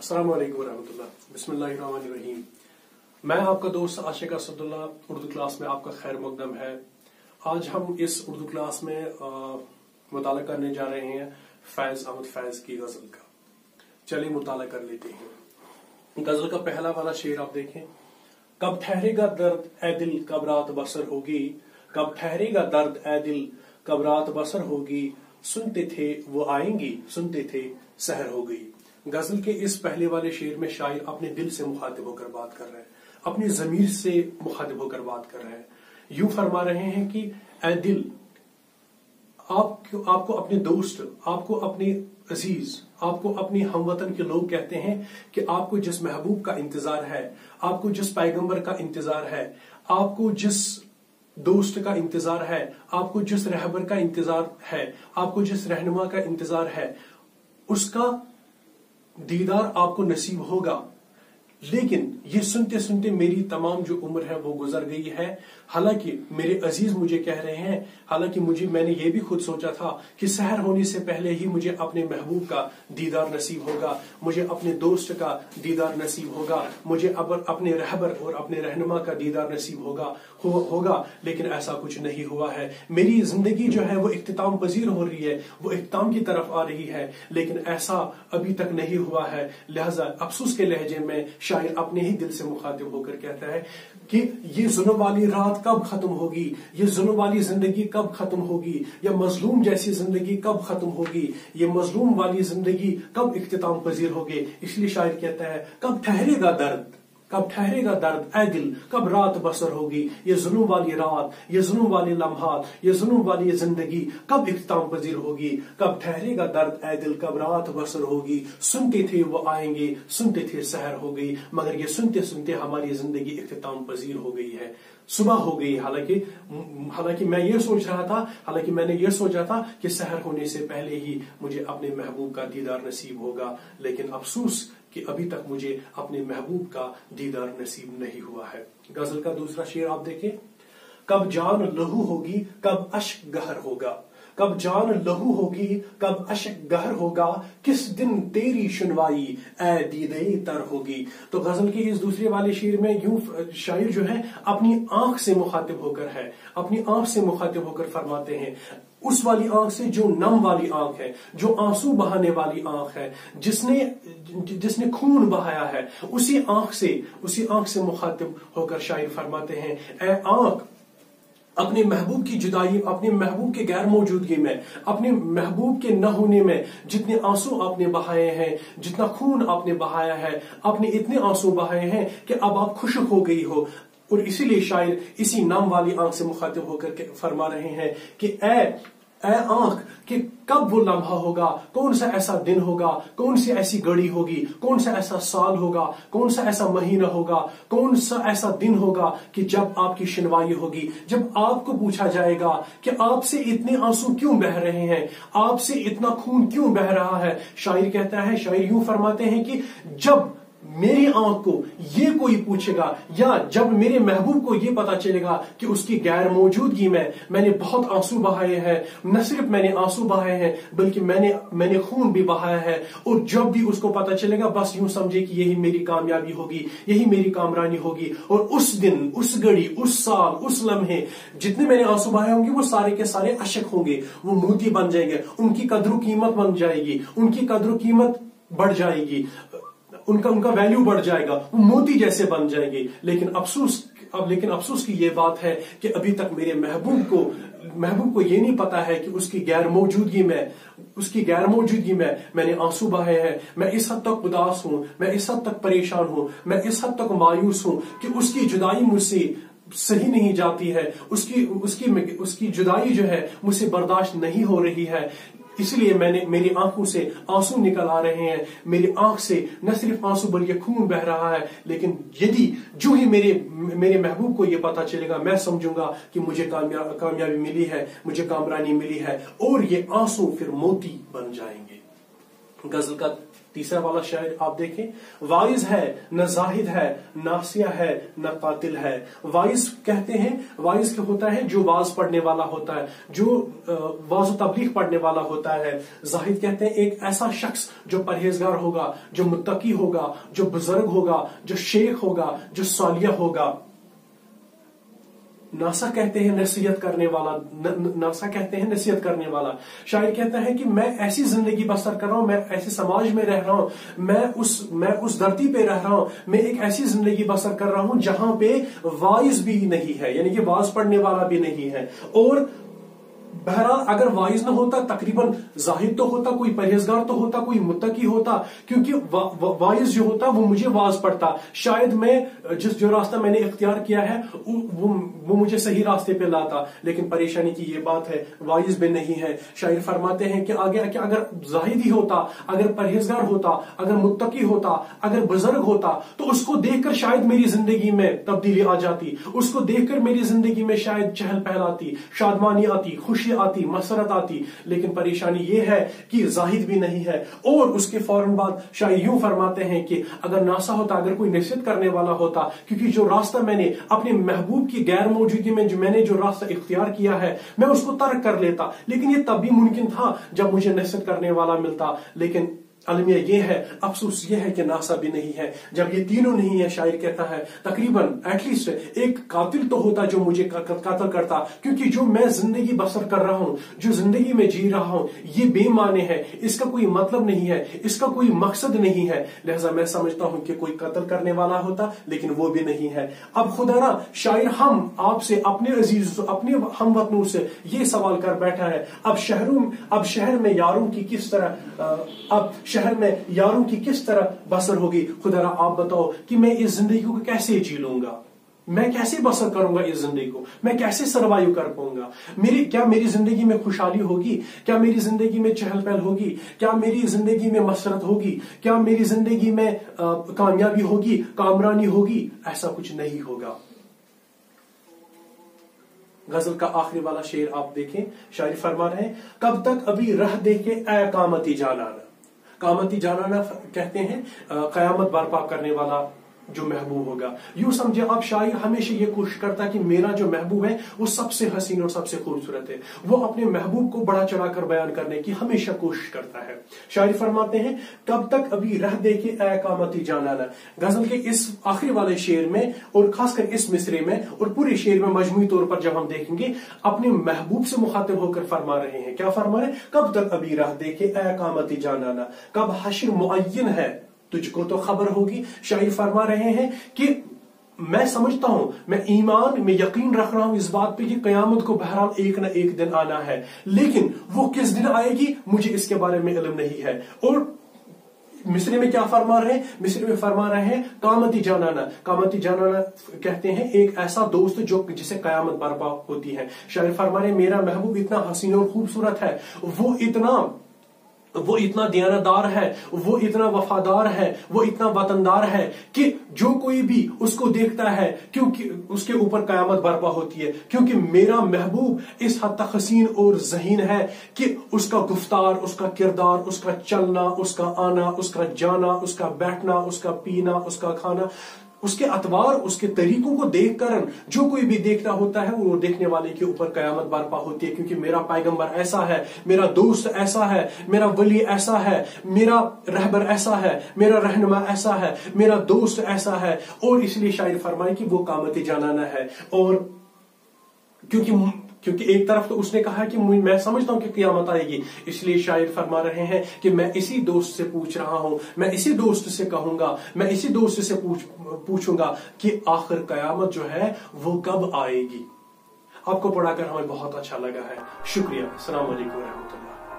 अस्सलाम वालेकुम वरहमतुल्लाह। बिस्मिल्लाहिर्रहमानिर्रहीम। मैं आपका दोस्त आशिक असदुल्ला उर्दू क्लास में आपका खैर मकदम है। आज हम इस उर्दू क्लास में मुताला करने जा रहे हैं फैज अहमद फैज की गजल का। चलिए मुताला कर लेते हैं। गजल का पहला वाला शेर आप देखें। कब ठहरेगा दर्द ए दिल कब रात बसर होगी, कब ठहरेगा दर्द ए दिल कब रात बसर होगी, सुनते थे वो आएंगी सुनते थे सहर हो गई। गजल के इस पहले वाले शेर में शायर अपने दिल से मुखातिब होकर बात कर रहे हैं, अपनी जमीर से मुखातिब होकर बात कर रहे हैं। यूं फरमा रहे हैं कि ऐ दिल, आपको अपने दोस्त, आपको अपने अजीज, आपको अपने हमवतन के लोग कहते हैं कि आपको जिस महबूब का इंतजार है, आपको जिस पैगंबर का इंतजार है, आपको जिस दोस्त का इंतजार है, आपको जिस रहबर का इंतजार है, आपको जिस रहनुमा का इंतजार है, उसका दीदार आपको नसीब होगा। लेकिन ये सुनते सुनते मेरी तमाम जो उम्र है वो गुजर गई है। हालांकि मेरे अजीज मुझे कह रहे हैं, हालांकि मैंने ये भी खुद सोचा था कि सहर होने से पहले ही मुझे अपने महबूब का दीदार नसीब होगा, मुझे अपने दोस्त का दीदार नसीब होगा, मुझे अपने रहबर और अपने रहनुमा का दीदार नसीब होगा। लेकिन ऐसा कुछ नहीं हुआ है। मेरी जिंदगी जो है वो इख्तिताम पजीर हो रही है, वो इख्तिताम की तरफ आ रही है, लेकिन ऐसा अभी तक नहीं हुआ है। लिहाजा अफसोस के लहजे में शायर अपने ही दिल से मुखातिब होकर कहता है कि ये जुल्म वाली रात कब खत्म होगी, ये जुल्म वाली जिंदगी कब खत्म होगी, या मजलूम जैसी जिंदगी कब खत्म होगी, ये मजलूम वाली जिंदगी कब इख्तिताम पजीर होगी। इसलिए शायर कहता है कब ठहरेगा दर्द, कब ठहरेगा दर्द ए दिल कब रात बसर होगी, ये जुल्म वाली रात, ये जुल्म वाली लम्हात, ये जुल्म वाली जिंदगी कब इख्तिताम पजीर होगी। कब ठहरेगा दर्द ए दिल कब रात बसर होगी, सुनते थे वो आएंगे सुनते थे सहर हो गई। मगर ये सुनते सुनते हमारी जिंदगी इख्तिताम पजीर हो गई है, सुबह हो गई। हालांकि मैंने ये सोचा था कि सहर होने से पहले ही मुझे अपने महबूब का दीदार नसीब होगा, लेकिन अफसोस कि अभी तक मुझे अपने महबूब का दीदार नसीब नहीं हुआ है। गजल का दूसरा शेर आप देखें। कब जान लहू होगी कब अश्क गहर होगा, कब जान लहू होगी कब अश्क गहर होगा, किस दिन तेरी सुनवाई ए दीदे तर होगी। तो गजल के इस दूसरे वाले शेर में यूं शायर जो है अपनी आंख से मुखातिब होकर फरमाते हैं, उस वाली आंख से जो नम वाली आंख है, जो आंसू बहाने वाली आंख है, जिसने खून बहाया है, उसी आंख से मुखातिब होकर शायर फरमाते हैं, ऐ आंख, अपने महबूब की जुदाई, अपने महबूब के गैर मौजूदगी में, अपने महबूब के न होने में जितने आंसू आपने बहाए हैं, जितना खून आपने बहाया है, आपने इतने आंसू बहाए हैं कि अब आप खुशक हो गई हो। और इसीलिए शायर इसी नाम वाली आंख से मुखातिब होकर फरमा रहे हैं कि ऐ आंख, कि कब वो लम्हा होगा, कौन सा ऐसा दिन होगा, कौन सी ऐसी घड़ी होगी, कौन सा ऐसा साल होगा, कौन सा ऐसा महीना होगा, कौन सा ऐसा दिन होगा कि जब आपकी सुनवाई होगी, जब आपको पूछा जाएगा कि आपसे इतने आंसू क्यों बह रहे हैं, आपसे इतना खून क्यों बह रहा है। शायर कहता है, शायर यूं फरमाते हैं कि जब मेरी आंख को ये कोई पूछेगा, या जब मेरे महबूब को ये पता चलेगा कि उसकी गैर मौजूदगी में मैंने बहुत आंसू बहाए हैं, न सिर्फ मैंने आंसू बहाए हैं बल्कि मैंने खून भी बहाया है, और जब भी उसको पता चलेगा बस यूं समझे कि यही मेरी कामयाबी होगी, यही मेरी कामरानी होगी। और उस दिन, उस घड़ी, उस साल, उस लम्हे जितने मैंने आंसू बहाए होंगे वो सारे के सारे अशक होंगे, वो मोती बन जाएंगे, उनकी कद्र कीमत बन जाएगी, उनकी कद्र कीमत बढ़ जाएगी, उनका वैल्यू बढ़ जाएगा, वो मोती जैसे बन जाएंगे। लेकिन अफसोस की ये बात है कि अभी तक मेरे महबूब को ये नहीं पता है कि उसकी गैर मौजूदगी में मैंने आंसू बहाए हैं। मैं इस हद तक उदास हूं, मैं इस हद तक परेशान हूं, मैं इस हद तक मायूस हूं कि उसकी जुदाई मुझसे सही नहीं जाती है, उसकी जुदाई जो है मुझसे बर्दाश्त नहीं हो रही है। इसलिए मेरी आंखों से आंसू निकल आ रहे हैं, मेरी आंख से न सिर्फ आंसू बल्कि खून बह रहा है। लेकिन यदि जो ही मेरे महबूब को ये पता चलेगा, मैं समझूंगा कि मुझे कामयाबी मिली है, मुझे कामरानी मिली है, और ये आंसू फिर मोती बन जाएंगे। गजल का तीसरा वाला शायर आप देखें, वाइज है न जाहिद है, नासिया है न कातिल है। वाइज कहते हैं, वाइज क्या होता है, जो वाज पढ़ने वाला होता है, जो वाज तबलीग पढ़ने वाला होता है। जाहिद कहते हैं एक ऐसा शख्स जो परहेजगार होगा, जो मुत्तकी होगा, जो बुजुर्ग होगा, जो शेख होगा, जो सालिया होगा। नासा कहते हैं नसीहत करने वाला, नासा कहते हैं नसीहत करने वाला। शायर कहता है कि मैं ऐसी जिंदगी बसर कर रहा हूं, मैं ऐसे समाज में रह रहा हूं, मैं उस धरती पे रह रहा हूं, मैं एक ऐसी जिंदगी बसर कर रहा हूं जहां पे वाइज भी नहीं है, यानी कि वाज पढ़ने वाला भी नहीं है। और बहरहाल अगर वाइज न होता, तकरीबन जाहिद तो होता, कोई परहेजगार तो होता, कोई मुत्तकी होता, क्योंकि वाइज जो होता वो मुझे वाज पढ़ता। शायद मैं जो रास्ता मैंने इख्तियार किया है वो मुझे सही रास्ते पे लाता। लेकिन परेशानी की ये बात है, वाइज भी नहीं है। शायर फरमाते हैं कि आगे कि अगर जाहिद ही होता, अगर परहेजगार होता, अगर मुत्तकी होता, अगर बुजुर्ग होता, तो उसको देखकर शायद मेरी जिंदगी में तब्दीली आ जाती, उसको देखकर मेरी जिंदगी में शायद चहल पहल आती, शादमानी आती, खुशी आती, मसरत आती। लेकिन परेशानी यह है कि जाहिद भी नहीं है। और उसके फौरन बाद शायद यूं फरमाते हैं कि अगर नासा होता, अगर कोई नसीहत करने वाला होता, क्योंकि जो रास्ता मैंने अपने महबूब की गैर मौजूदगी में जो मैंने जो रास्ता इख्तियार किया है, मैं उसको तर्क कर लेता। लेकिन ये तब भी मुमकिन था जब मुझे नसीहत करने वाला मिलता। लेकिन अलमिया ये है, अफसोस ये है कि नासा भी नहीं है। जब ये तीनों नहीं है, शायर कहता है तकरीबन एटलीस्ट एक कातिल तो होता जो मुझे कत्ल करता, क्योंकि जो मैं जिंदगी बसर कर रहा हूं, जो जिंदगी में जी रहा हूं, ये बेमाने है, इसका कोई मतलब नहीं है, इसका कोई मकसद नहीं है। लिहाजा मैं समझता हूं कि कोई कत्ल करने वाला होता, लेकिन वो भी नहीं है। अब खुदारा शायर हम आपसे, अपने अजीज, अपने हमवतनों से ये सवाल कर बैठा है, अब शहर में यारों की किस तरह, अब शहर में यारों की किस तरह बसर होगी। खुदा आप बताओ कि मैं इस जिंदगी को कैसे जी लूंगा, मैं कैसे बसर करूंगा इस जिंदगी को, मैं कैसे सरवाइव कर पाऊंगा। क्या मेरी जिंदगी में खुशहाली होगी, क्या मेरी जिंदगी में चहल पहल होगी, क्या मेरी जिंदगी में मसरत होगी, क्या मेरी जिंदगी में कामयाबी होगी, कामरानी होगी? ऐसा कुछ नहीं होगा। गजल का आखिरी वाला शेर आप देखें, शायर फरमा रहे हैं, कब तक अभी रह देखे ऐ कामती जानाना। कामती जानाना कहते हैं कयामत बर्पा करने वाला जो महबूब होगा। यूं समझे आप, शायर हमेशा ये कोशिश करता है कि मेरा जो महबूब है वो सबसे हसीन और सबसे खूबसूरत है। वो अपने महबूब को बड़ा चढ़ाकर बयान करने की हमेशा कोशिश करता है। शायर फरमाते हैं, कब तक अभी रह देखे ऐ कामती जानाना। गजल के इस आखिरी वाले शेर में और खासकर इस मिसरे में और पूरे शेर में मजमूई तौर पर जब हम देखेंगे, अपने महबूब से मुखातिब होकर फरमा रहे हैं। क्या फरमा रहे हैं? कब तक अभी रह देखे ऐ कामती जानाना, कब हश्र मुअय्यन है तुझको तो खबर होगी। शायर फरमा रहे हैं कि मैं समझता हूं, मैं ईमान में यकीन रख रहा हूं इस बात पे कि कयामत को बहरहाल एक न एक दिन आना है, लेकिन वो किस दिन आएगी मुझे इसके बारे में इल्म नहीं है। और मिस्री में क्या फरमा रहे हैं? मिस्री में फरमा रहे हैं कामती जानाना। कामती जानाना कहते हैं एक ऐसा दोस्त जो जिसे कयामत बर्पा होती है। शायर फरमा रहे हैं, मेरा महबूब इतना हसीन और खूबसूरत है, वो इतना दयानतदार है, वो इतना वफादार है, वो इतना वतनदार है कि जो कोई भी उसको देखता है क्योंकि उसके ऊपर कयामत बर्पा होती है, क्योंकि मेरा महबूब इस हद तक हसीन और ज़हीन है कि उसका गुफ्तार, उसका किरदार, उसका चलना, उसका आना, उसका जाना, उसका बैठना, उसका पीना, उसका खाना, उसके अतवार, उसके तरीकों को देखकर जो कोई भी देखता होता है वो देखने वाले के ऊपर कयामत बर्पा होती है। क्योंकि मेरा पैगंबर ऐसा है, मेरा दोस्त ऐसा है, मेरा वली ऐसा है, मेरा रहबर ऐसा है, मेरा रहनुमा ऐसा है, मेरा दोस्त ऐसा है। और इसलिए शायर फरमाए कि वो कामती जानाना है। और क्योंकि एक तरफ तो उसने कहा कि मैं समझता हूं कि क़यामत आएगी, इसलिए शायर फरमा रहे हैं कि मैं इसी दोस्त से पूछ रहा हूं, मैं इसी दोस्त से कहूंगा, मैं इसी दोस्त से पूछूंगा कि आखिर क़यामत जो है वो कब आएगी। आपको पढ़ाकर हमें बहुत अच्छा लगा है। शुक्रिया। अस्सलाम वालेकुम व रहमतुल्लाह।